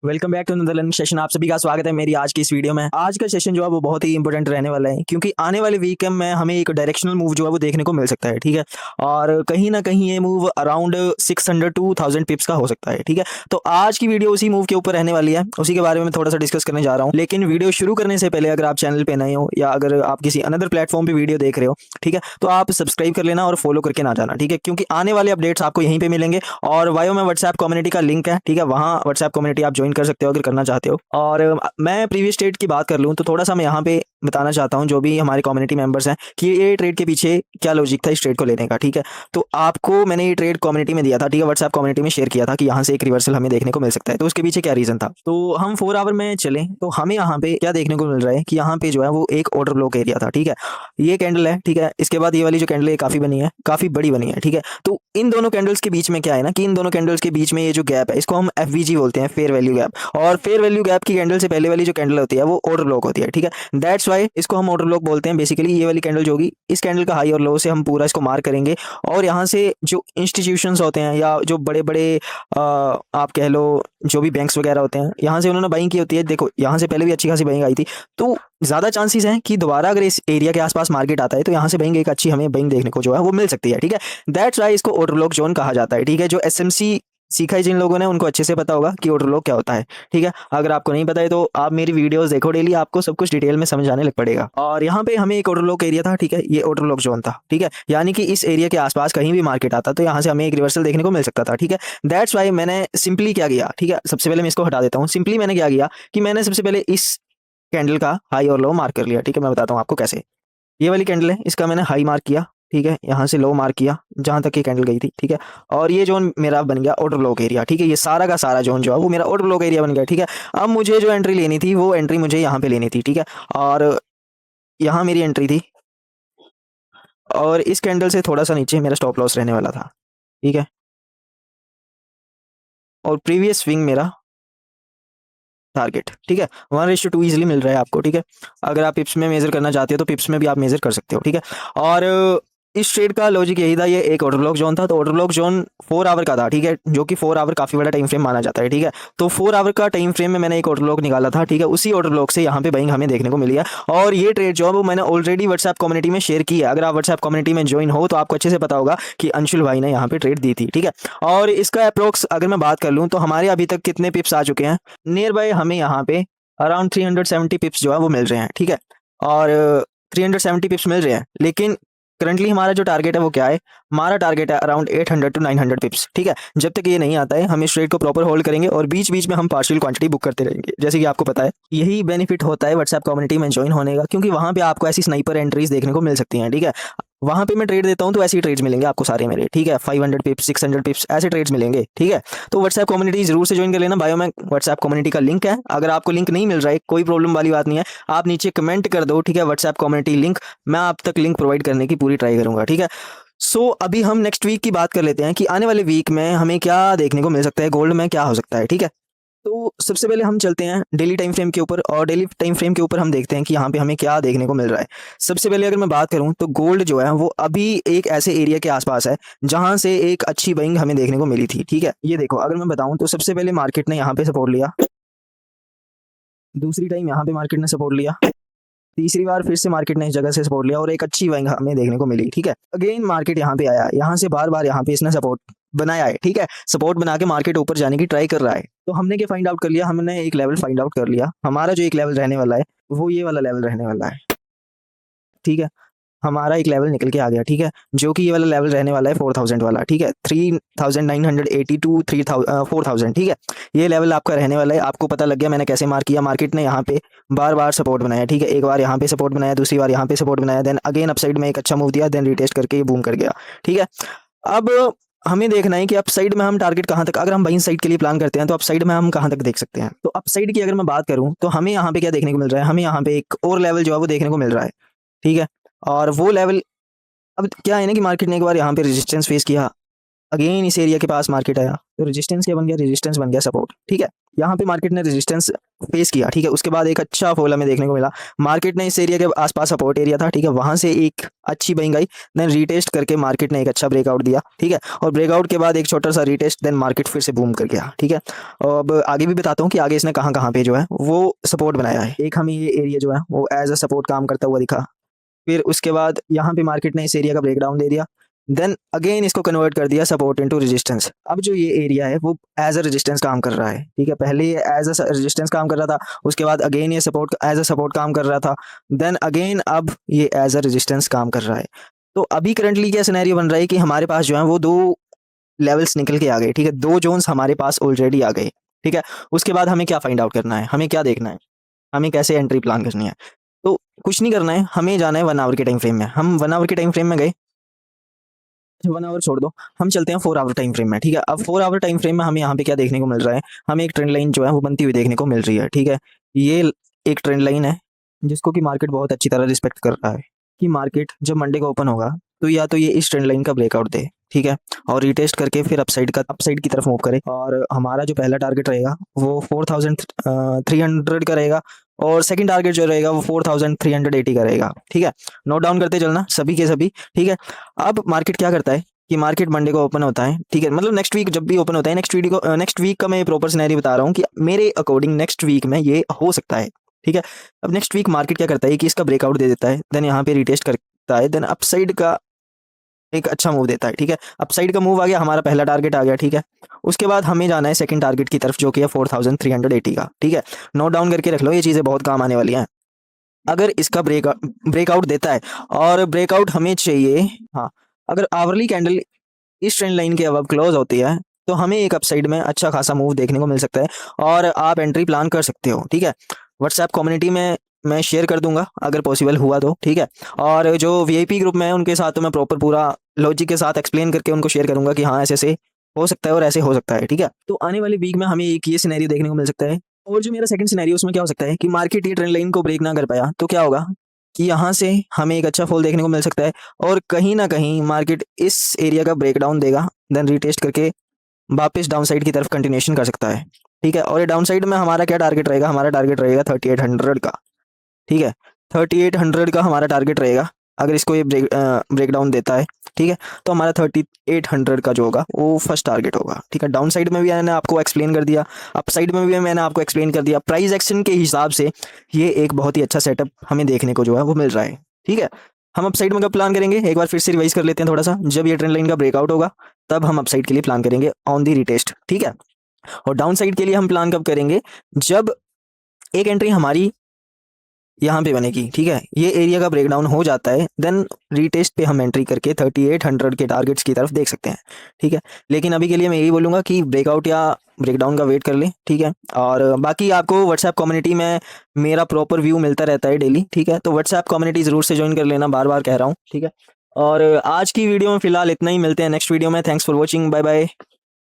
Welcome back to another learning session. आप सभी का स्वागत है मेरी आज की इस वीडियो में। आज का सेशन जो है वो बहुत ही इंपॉर्टेंट रहने वाला है, क्योंकि आने वाले वीकेंड में हमें एक डायरेक्शनल मूव जो है वो देखने को मिल सकता है। ठीक है, और कहीं ना कहीं ये मूव अराउंड 600 टू 1000 पिप्स का हो सकता है। ठीक है, तो आज की वीडियो उसी मूव के ऊपर रहने वाली है, उसी के बारे में थोड़ा सा डिस्कस करने जा रहा हूँ। लेकिन वीडियो शुरू करने से पहले अगर आप चैनल पे नए हो या अगर आप किसी अनदर प्लेटफॉर्म पे वीडियो देख रहे हो, ठीक है, तो आप सब्सक्राइब कर लेना और फॉलो करके ना जाना। ठीक है, क्योंकि आने वाले अपडेट्स आपको यहीं पे मिलेंगे। और वायो में व्हाट्सएप कम्युनिटी का लिंक है, ठीक है, वहाँ व्हाट्सएप कम्युनिटी आप ज्वाइन कर सकते हो अगर करना चाहते हो। और मैं प्रीवियस ट्रेड की बात कर लूँ तो थोड़ा सा मैं यहाँ पे बताना चाहता हूँ जो भी हमारे कम्युनिटी मेंबर्स हैं कि ये ट्रेड के पीछे क्या लॉजिक था इस ट्रेड को लेने का। ठीक है, तो आपको मैंने ये ट्रेड कम्युनिटी में दिया था, ठीक है, व्हाट्सएप कम्युनिटी में शेयर किया था कि यहाँ से एक रिवर्सल हमें देखने को मिल सकता है। तो उसके पीछे क्या रीजन था, तो हम 4 आवर में चलें तो हमें यहाँ पे क्या देखने को मिल रहा है कि यहाँ पे जो है वो एक ऑर्डर ब्लॉक एरिया था। ठीक है, ये कैंडल है, ठीक है, इसके बाद ये वाली जो कैंडल है काफी बनी है, काफी बड़ी बनी है। ठीक है, तो इन दोनों कैंडल्स के बीच में क्या है ना कि इन दोनों कैंडल्स के बीच में ये जो गैप है इसको हम एफवीजी बोलते हैं, फेयर वैल्यू गैप। और फेयर वैल्यू गैप की कैंडल से पहले वाली जो कैंडल होती है वो ऑर्डर ब्लॉक होती है। ठीक है, दैट्स वाई इसको हम ऑर्डर ब्लॉक बोलते हैं। बेसिकली ये वाली कैंडल जो होगी, इस कैंडल का हाई और लो से हम पूरा इसको मार्क करेंगे और यहाँ से जो इंस्टीट्यूशंस होते हैं या जो बड़े बड़े आप कह लो जो भी बैंक्स वगैरह होते हैं, यहाँ से उन्होंने बाइंग की होती है। देखो यहाँ से पहले भी अच्छी खासी बाइंग आई थी, तो ज़्यादा चांसेस हैं कि दोबारा अगर इस एरिया के आसपास मार्केट आता है तो यहाँ से बाइंग एक अच्छी हमें बाइंग देखने को जो है वो मिल सकती है। ठीक है, दैट्स वाई इसको ऑर्डर ब्लॉक जोन कहा जाता है। ठीक है, जो एसएमसी सीखा है जिन लोगों ने उनको अच्छे से पता होगा कि ऑर्डर ब्लॉक क्या होता है। ठीक है, अगर आपको नहीं पता है तो आप मेरी वीडियोस देखो डेली, आपको सब कुछ डिटेल में समझ आने लग पड़ेगा। और यहाँ पे हमें एक ऑर्डर ब्लॉक एरिया था, ठीक है, ये ऑर्डर ब्लॉक जोन था। ठीक है, यानी कि इस एरिया के आसपास कहीं भी मार्केट आता तो यहाँ से हमें एक रिवर्सल देखने को मिल सकता था। ठीक है, दैट्स वाई मैंने सिंपली क्या किया, ठीक है, सबसे पहले मैं इसको हटा देता हूँ। सिंपली मैंने क्या किया कि मैंने सबसे पहले इस कैंडल का हाई और लो मार्क कर लिया। ठीक है, मैं बताता हूँ आपको कैसे। ये वाली कैंडल है, इसका मैंने हाई मार्क किया, ठीक है, यहाँ से लो मार्क किया जहाँ तक ये कैंडल गई थी। ठीक है, और ये जोन मेरा बन गया ऑर्डर ब्लॉक एरिया। ठीक है, ये सारा का सारा जोन जो है वो मेरा ऑर्डर ब्लॉक एरिया बन गया। ठीक है, अब मुझे जो एंट्री लेनी थी वो एंट्री मुझे यहाँ पे लेनी थी। ठीक है, और यहाँ मेरी एंट्री थी और इस कैंडल से थोड़ा सा नीचे मेरा स्टॉप लॉस रहने वाला था। ठीक है, और प्रीवियस स्विंग मेरा टारगेट। ठीक है, 1:2 इजिली मिल रहा है आपको। ठीक है, अगर आप पिप्स में मेजर करना चाहते हो तो पिप्स में भी आप मेजर कर सकते हो। ठीक है, और इस ट्रेड का लॉजिक यही था, ये एक ऑर्डर ब्लॉक जोन था, तो ऑर्डर ब्लॉक जोन 4 आवर का था। ठीक है, जो कि 4 आवर काफी बड़ा टाइम फ्रेम माना जाता है। ठीक है, तो 4 आवर का टाइम फ्रेम में मैंने एक ऑर्डर ब्लॉक निकाला था। ठीक है, उसी ऑर्डर ब्लॉक से यहाँ पे बाइंग हमें देखने को मिली है। और ये ट्रेड जो है वो मैंने ऑलरेडी व्हाट्सएप कम्युनिटी में शेयर की है। अगर आप व्हाट्सएप कम्युनिटी में ज्वाइन हो तो आपको अच्छे से पता होगा कि अंशुल भाई ने यहाँ पे ट्रेड दी थी। ठीक है, और इसका अप्रोक्स अगर मैं बात कर लूँ तो हमारे अभी तक कितने पिप्स आ चुके हैं, नियर बाय हमें यहाँ पे अराउंड 370 पिप्स जो है वो मिल रहे हैं। ठीक है, और 370 पिप्स मिल रहे हैं, लेकिन करंटली हमारा जो टारगेट है वो क्या है, हमारा टारगेट है अराउंड 800 टू 900 पिप्स। ठीक है, जब तक ये नहीं आता है हम इस ट्रेड को प्रॉपर होल्ड करेंगे और बीच बीच में हम पार्शियल क्वांटिटी बुक करते रहेंगे। जैसे कि आपको पता है यही बेनिफिट होता है व्हाट्सएप कम्युनिटी में ज्वाइन होने का, क्योंकि वहां पे आपको ऐसी स्नाइपर एंट्रीज देखने को मिल सकती हैं। ठीक है, वहां पे मैं ट्रेड देता हूँ तो ऐसी ट्रेड्स मिलेंगे आपको सारे मेरे। ठीक है, 500 पिप्स 600 पिप्स ऐसे ट्रेड्स मिलेंगे। ठीक है, तो व्हाट्सएप कम्युनिटी जरूर से ज्वाइन कर लेना। बायो में व्हाट्सएप कम्युनिटी का लिंक है, अगर आपको लिंक नहीं मिल रहा है कोई प्रॉब्लम वाली बात नहीं है, आप नीचे कमेंट कर दो। ठीक है, व्हाट्सएप कम्युनिटी लिंक मैं आप तक लिंक प्रोवाइड करने की पूरी ट्राई करूंगा। ठीक है, सो अभी हम नेक्स्ट वीक की बात कर लेते हैं कि आने वाले वीक में हमें क्या देखने को मिल सकता है, गोल्ड में क्या हो सकता है। ठीक है, तो सबसे पहले हम चलते हैं डेली टाइम फ्रेम के ऊपर, और डेली टाइम फ्रेम के ऊपर हम देखते हैं कि यहाँ पे हमें क्या देखने को मिल रहा है। सबसे पहले अगर मैं बात करूं तो गोल्ड जो है वो अभी एक ऐसे एरिया के आसपास है जहां से एक अच्छी बाइंग हमें देखने को मिली थी। ठीक है, ये देखो अगर मैं बताऊं तो सबसे पहले मार्केट ने यहाँ पे सपोर्ट लिया, दूसरी टाइम यहाँ पे मार्केट ने सपोर्ट लिया, तीसरी बार फिर से मार्केट ने इस जगह से सपोर्ट लिया और एक अच्छी बाइंग हमें देखने को मिली। ठीक है, अगेन मार्केट यहाँ पे आया, यहाँ से बार बार यहाँ पे इसने सपोर्ट बनाया है। ठीक है, सपोर्ट बना के मार्केट ऊपर जाने की ट्राई कर रहा है। तो हमने क्या फाइंड आउट कर लिया, हमने एक लेवल फाइंड आउट कर लिया। हमारा जो एक लेवल रहने वाला है वो ये वाला लेवल रहने वाला है। ठीक है, हमारा एक लेवल निकल के आ गया। ठीक है, जो कि ये वाला लेवल रहने वाला है 4000 वाला। ठीक है, 3980 टू 4000। ठीक है, ये लेवल आपका रहने वाला है। आपको पता लग गया मैंने कैसे मार्क किया। मार्केट ने यहाँ पे बार बार सपोर्ट बनाया। ठीक है, एक बार यहाँ पे सपोर्ट बनाया, दूसरी बार यहाँ पे सपोर्ट बनाया, देन अगेन अपसाइड में एक अच्छा मूव दिया, देन रिटेस्ट करके ये बूम कर गया। ठीक है, अब हमें देखना है कि अप साइड में हम टारगेट कहाँ तक, अगर हम बाइंग साइड के लिए प्लान करते हैं तो अप साइड में हम कहाँ तक देख सकते हैं। तो अप साइड की अगर मैं बात करूँ तो हमें यहाँ पे क्या देखने को मिल रहा है, हमें यहाँ पे एक और लेवल जो है वो देखने को मिल रहा है। ठीक है, और वो लेवल अब क्या है ना कि मार्केट ने एक बार यहाँ पे रेजिस्टेंस फेस किया, अगेन इस एरिया के पास मार्केट आया तो रेजिस्टेंस क्या बन गया, रेजिस्टेंस बन गया सपोर्ट। ठीक है, यहाँ पे मार्केट ने रेजिस्टेंस फेस किया, ठीक है। उसके बाद एक अच्छा फॉल हमें देखने को मिला। मार्केट ने इस एरिया के आसपास सपोर्ट एरिया था, ठीक है, वहां से एक अच्छी बाइंग आई। देन रीटेस्ट करके मार्केट ने एक अच्छा ब्रेकआउट दिया, ठीक है। और ब्रेकआउट के बाद एक छोटा सा रीटेस्ट, देन मार्केट फिर से बूम कर गया, ठीक है। अब आगे भी बताता हूँ कि आगे इसने कहाँ कहाँ पे जो है वो सपोर्ट बनाया है। एक हमें ये एरिया जो है वो एज अ सपोर्ट काम करता हुआ दिखा। फिर उसके बाद यहाँ पे मार्केट ने इस एरिया का ब्रेकडाउन दे दिया। देन अगेन इसको कन्वर्ट कर दिया सपोर्ट इनटू रेजिस्टेंस। अब जो ये एरिया है वो एज अ रेजिस्टेंस काम कर रहा है, ठीक है। पहले ये एज अ रेजिस्टेंस काम कर रहा था, उसके बाद अगेन ये सपोर्ट एज अ सपोर्ट काम कर रहा था, देन अगेन अब ये एज अ रेजिस्टेंस काम कर रहा है। तो अभी करंटली क्या सिनेरियो बन रहा है कि हमारे पास जो है वो दो लेवल्स निकल के आ गए, ठीक है। दो जोन्स हमारे पास ऑलरेडी आ गए, ठीक है। उसके बाद हमें क्या फाइंड आउट करना है, हमें क्या देखना है, हमें कैसे एंट्री प्लान करनी है। तो कुछ नहीं करना है, हमें जाना है 1 आवर के टाइम फ्रेम में। हम 1 आवर के टाइम फ्रेम में गए, 1 आवर छोड़ दो, हम चलते हैं 4 आवर टाइम फ्रेम में, ठीक है। अब 4 आवर टाइम फ्रेम में हमें यहाँ पे क्या देखने को मिल रहा है, हमें एक ट्रेंड लाइन जो है वो बनती हुई देखने को मिल रही है, ठीक है। ये एक ट्रेंड लाइन है जिसको कि मार्केट बहुत अच्छी तरह रिस्पेक्ट कर रहा है कि मार्केट जब मंडे को ओपन होगा तो या तो ये इस ट्रेंड लाइन का ब्रेकआउट दे, ठीक है, और रिटेस्ट करके फिर अपसाइड की तरफ मूव करे। और हमारा जो पहला टारगेट रहेगा वो 4300 का रहेगा, और सेकंड टारगेट जो रहेगा वो 4380 का रहेगा, ठीक है। नोट डाउन करते चलना सभी के सभी, ठीक है। अब मार्केट क्या करता है कि मार्केट मंडे को ओपन होता है, ठीक है, मतलब नेक्स्ट वीक जब भी ओपन होता है, नेक्स्ट वीक का मैं प्रॉपर सिनेरियो बता रहा हूँ कि मेरे अकॉर्डिंग नेक्स्ट वीक में ये हो सकता है, ठीक है। अब नेक्स्ट वीक मार्केट क्या करता है कि इसका ब्रेकआउट दे देता है, देन यहाँ पे रिटेस्ट करता है, देन अपसाइड का एक अच्छा मूव देता है, ठीक है। अपसाइड का मूव आ गया, हमारा पहला टारगेट आ गया, ठीक है। उसके बाद हमें जाना है सेकंड टारगेट की तरफ जो कि है 4380 का, ठीक है। नोट डाउन करके रख लो, ये चीज़ें बहुत काम आने वाली हैं। अगर इसका ब्रेकआउट देता है और ब्रेकआउट हमें चाहिए, हाँ, अगर आवरली कैंडल इस ट्रेंड लाइन के अबव क्लोज होती है तो हमें एक अपसाइड में अच्छा खासा मूव देखने को मिल सकता है और आप एंट्री प्लान कर सकते हो, ठीक है। व्हाट्सएप कम्युनिटी में मैं शेयर कर दूंगा अगर पॉसिबल हुआ तो, ठीक है। और जो वीआईपी ग्रुप में है उनके साथ तो मैं प्रॉपर पूरा लॉजिक के साथ एक्सप्लेन करके उनको शेयर करूंगा कि हाँ ऐसे ऐसे हो सकता है और ऐसे हो सकता है, ठीक है। तो आने वाली वीक में हमें एक ये सिनेरियो देखने को मिल सकता है। और जो मेरा सेकंड सिनेरियो उसमें क्या हो सकता है कि मार्केट ये ट्रेंड लाइन को ब्रेक ना कर पाया तो क्या होगा कि यहाँ से हमें एक अच्छा फॉल देखने को मिल सकता है और कहीं ना कहीं मार्केट इस एरिया का ब्रेकडाउन देगा, देन रिटेस्ट करके वापस डाउन साइड की तरफ कंटिन्यूएशन कर सकता है, ठीक है। और ये डाउन साइड में हमारा क्या टारगेट रहेगा, हमारा टारगेट रहेगा 3800 का, ठीक है। 3800 का हमारा टारगेट रहेगा अगर इसको ये ब्रेकडाउन देता है, ठीक है। तो हमारा 3800 का जो होगा वो फर्स्ट टारगेट होगा, ठीक है। डाउन साइड में भी मैंने आपको एक्सप्लेन कर दिया, अप साइड में भी मैंने आपको एक्सप्लेन कर दिया। प्राइस एक्शन के हिसाब से ये एक बहुत ही अच्छा सेटअप हमें देखने को जो है वो मिल रहा है, ठीक है। हम अप साइड में कब प्लान करेंगे, एक बार फिर से रिवाइज कर लेते हैं थोड़ा सा। जब ये ट्रेंड लाइन का ब्रेकआउट होगा तब हम अप साइड के लिए प्लान करेंगे ऑन दी रिटेस्ट, ठीक है। और डाउन साइड के लिए हम प्लान कब करेंगे, जब एक एंट्री हमारी यहाँ पे बनेगी, ठीक है। ये एरिया का ब्रेकडाउन हो जाता है, देन रीटेस्ट पे हम एंट्री करके 3800 के टारगेट्स की तरफ देख सकते हैं, ठीक है। लेकिन अभी के लिए मैं यही बोलूँगा कि ब्रेकआउट या ब्रेकडाउन का वेट कर लें, ठीक है। और बाकी आपको व्हाट्सएप कम्युनिटी में मेरा प्रॉपर व्यू मिलता रहता है डेली, ठीक है। तो व्हाट्सएप कम्युनिटी ज़रूर से ज्वाइन कर लेना, बार बार कह रहा हूँ, ठीक है। और आज की वीडियो में फिलहाल इतना ही, मिलते हैं नेक्स्ट वीडियो में। Thanks for watching, bye bye.